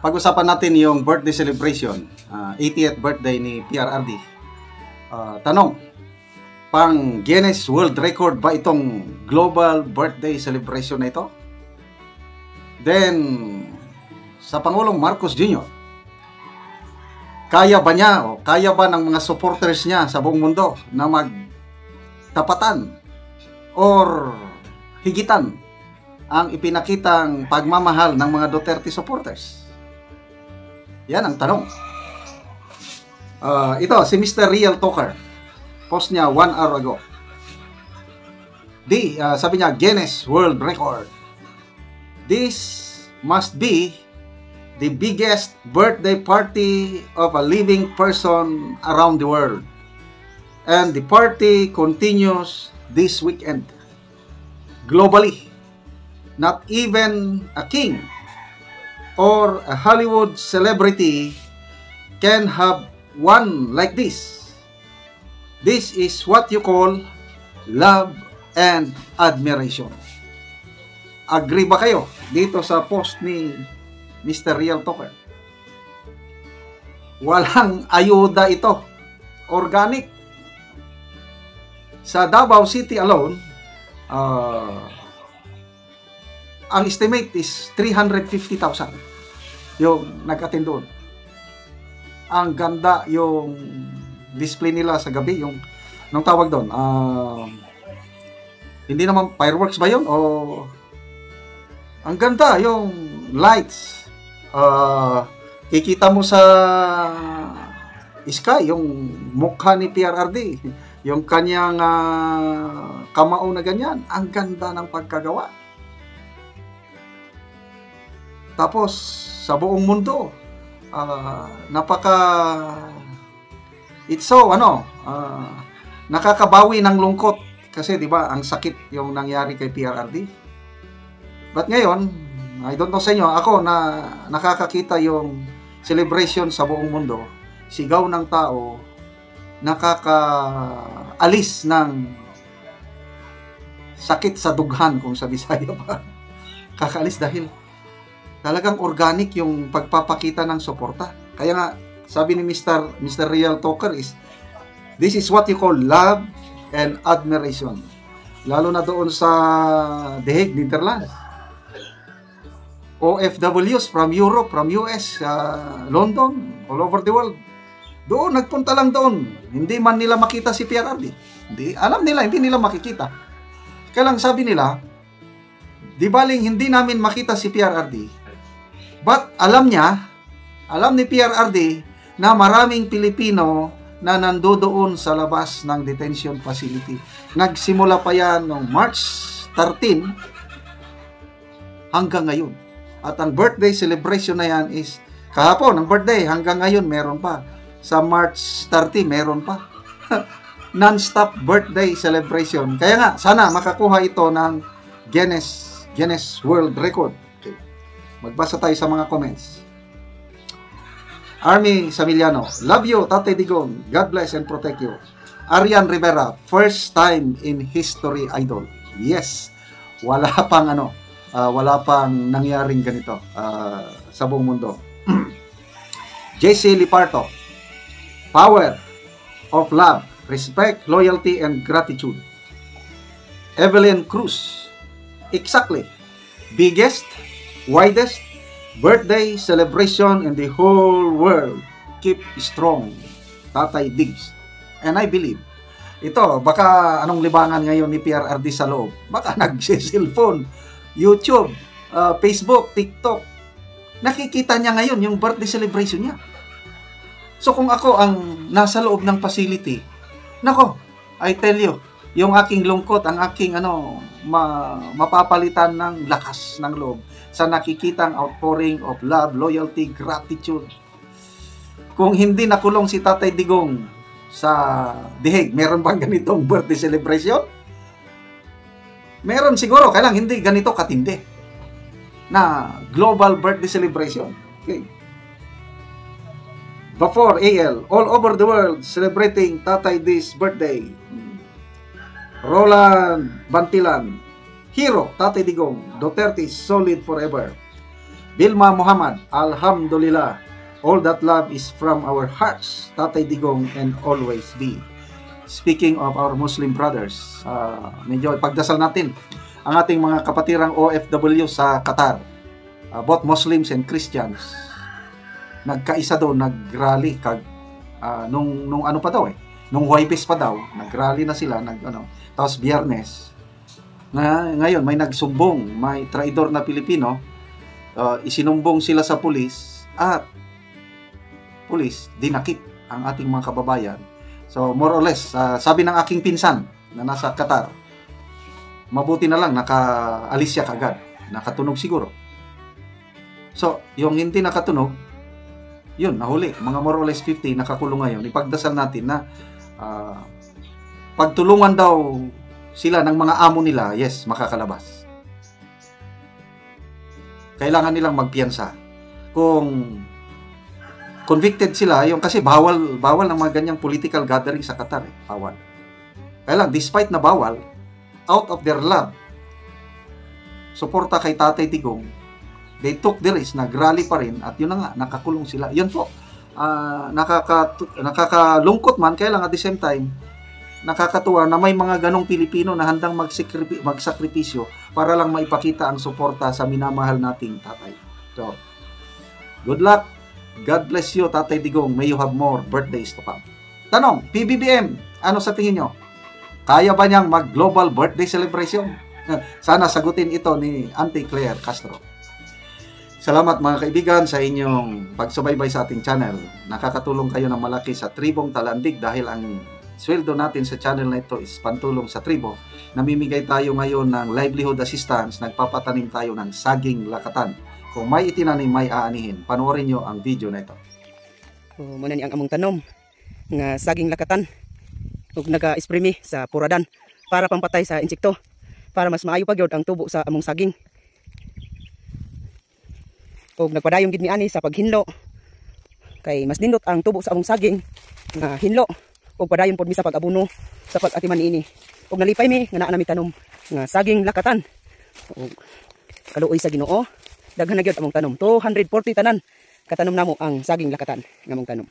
Pag-usapan natin yung birthday celebration, 80th birthday ni PRRD. Tanong, pang Guinness World Record ba itong global birthday celebration na ito? Then, sa Pangulong Marcos Jr., kaya ba niya o kaya ba ng mga supporters niya sa buong mundo na magtapatan or higitan ang ipinakitang pagmamahal ng mga Duterte supporters? Yan ang tanong. Ito, si Mr. Real Talker. Post niya 1 hour ago. Sabi niya, Guinness World Record. This must be the biggest birthday party of a living person around the world. And the party continues this weekend. Globally. Not even a king or a Hollywood celebrity can have one like this. This is what you call love and admiration. Agree ba kayo dito sa post ni Mr. Real Talker? Walang ayuda ito. Organic. Sa Davao City alone, ang estimate is 350,000 yung nag-attend doon. Ang ganda yung display nila sa gabi, yung nung tawag doon, hindi naman fireworks ba yun? O ang ganda yung lights. Kikita mo sa sky yung mukha ni PRRD, yung kanyang kamao na ganyan. Ang ganda ng pagkagawa. Tapos, sa buong mundo, nakakabawi ng lungkot. Kasi, di ba, ang sakit yung nangyari kay PRRD. But ngayon, I don't know sa inyo, ako na nakakakita yung celebration sa buong mundo, sigaw ng tao, nakakaalis ng sakit sa dughan, kung sa Bisaya pa. Kakaalis dahil talagang organic yung pagpapakita ng suporta. Kaya nga, sabi ni Mr. Real Talker is, this is what you call love and admiration. Lalo na doon sa The Hague, Netherlands. OFWs from Europe, from US, London, all over the world. Doon, nagpunta lang doon. Hindi man nila makita si PRRD. Alam nila, hindi nila makikita. Kaya lang sabi nila, di baling hindi namin makita si PRRD, but alam ni PRRD na maraming Pilipino na nandoon sa labas ng detention facility. Nagsimula pa yan noong March 13 hanggang ngayon. At ang birthday celebration na yan is kahapon, ang birthday, hanggang ngayon meron pa. Sa March 30, meron pa. Non-stop birthday celebration. Kaya nga, sana makakuha ito ng Guinness World Record. Okay. Magbasa tayo sa mga comments. Army Samiliano, love you, Tatay Digong. God bless and protect you. Arian Rivera, first time in history, idol. Yes, wala pang nangyaring ganito sa buong mundo. JC Liparto, power of love, respect, loyalty, and gratitude. Evelyn Cruz, exactly, biggest, widest birthday celebration in the whole world. Keep strong, Tatay Diggs. And I believe, ito, baka anong libangan ngayon ni PRRD sa loob? Baka nag-cellphone, YouTube, Facebook, TikTok. Nakikita niya ngayon yung birthday celebration niya. So kung ako ang nasa loob ng facility, nako, I tell you, yung aking lungkot, ang aking mapapalitan ng lakas ng loob sa nakikitang outpouring of love, loyalty, gratitude. Kung hindi nakulong si Tatay Digong sa The Hague, meron bang ganitong birthday celebration? Meron siguro, kaya lang hindi ganito katindi na global birthday celebration. Okay. Before AL, all over the world celebrating Tatay D's birthday. Roland Bantilan, hero, Tatay Digong, Duterte solid forever. Bilma Muhammad, Alhamdulillah. All that love is from our hearts, Tatay Digong, and always be. Speaking of our Muslim brothers, medyo pagdasal natin ang ating mga kapatirang OFW sa Qatar. Both Muslims and Christians. Nagkaisa daw, nagrally nung ano pa daw nung Huwebes pa daw, nagrally na sila, tapos Biyernes. Ngayon may nagsumbong, may traidor na Pilipino, isinumbong sila sa pulis at pulis dinakip ang ating mga kababayan. So more or less, sabi ng aking pinsan na nasa Qatar, mabuti na lang nakaalis siya kagad, nakatunog siguro. So yung hindi nakatunog, yun, nahuli. Mga more or less 50 nakakulong ngayon. Ipagdasal natin na pagtulungan daw sila ng mga amo nila, yes, makakalabas. Kailangan nilang magpiyansa. Kung convicted sila, yung kasi bawal ng mga ganyang political gathering sa Qatar, bawal. Kaya lang, despite na bawal, out of their love, suporta kay Tatay Digong, they took the risk, nagrally pa rin, at yun na nga, nakakulong sila. Yun po, nakakalungkot man, kaya lang at the same time, nakakatuwa na may mga ganong Pilipino na handang magsakripisyo para lang maipakita ang suporta sa minamahal nating tatay. So, good luck. God bless you, Tatay Digong. May you have more birthdays to come. Tanong, PBBM, ano sa tingin nyo? Kaya ba niyang mag-global birthday celebration? Sana sagutin ito ni Auntie Claire Castro. Salamat mga kaibigan sa inyong pagsubaybay sa ating channel. Nakakatulong kayo ng malaki sa Tribong Talandig dahil ang sweldo natin sa channel na ito is pantulong sa tribo. Namimigay tayo ngayon ng livelihood assistance, nagpapatanim tayo ng saging lakatan. Kung may itinanim, may aanihin. Panoorin nyo ang video na ito. Muna ni ang among tanom nga saging lakatan ug naga-espremi sa puradan para pampatay sa insekto, para mas maayo pa gyud ang tubo sa among saging. Ug nagpadayon gid mi ani sa paghinlo kay mas nindot ang tubo sa among saging nga hinlo, ug padayon pod mi sa pag-abuno sa pag-atiman niini. Ug nalipay mi nga naa nami tanom nga saging lakatan. Ug kaluoy sa Ginoo, daghan na gyud among tanom, 240 tanan katanom namo ang saging lakatan nga among tanom.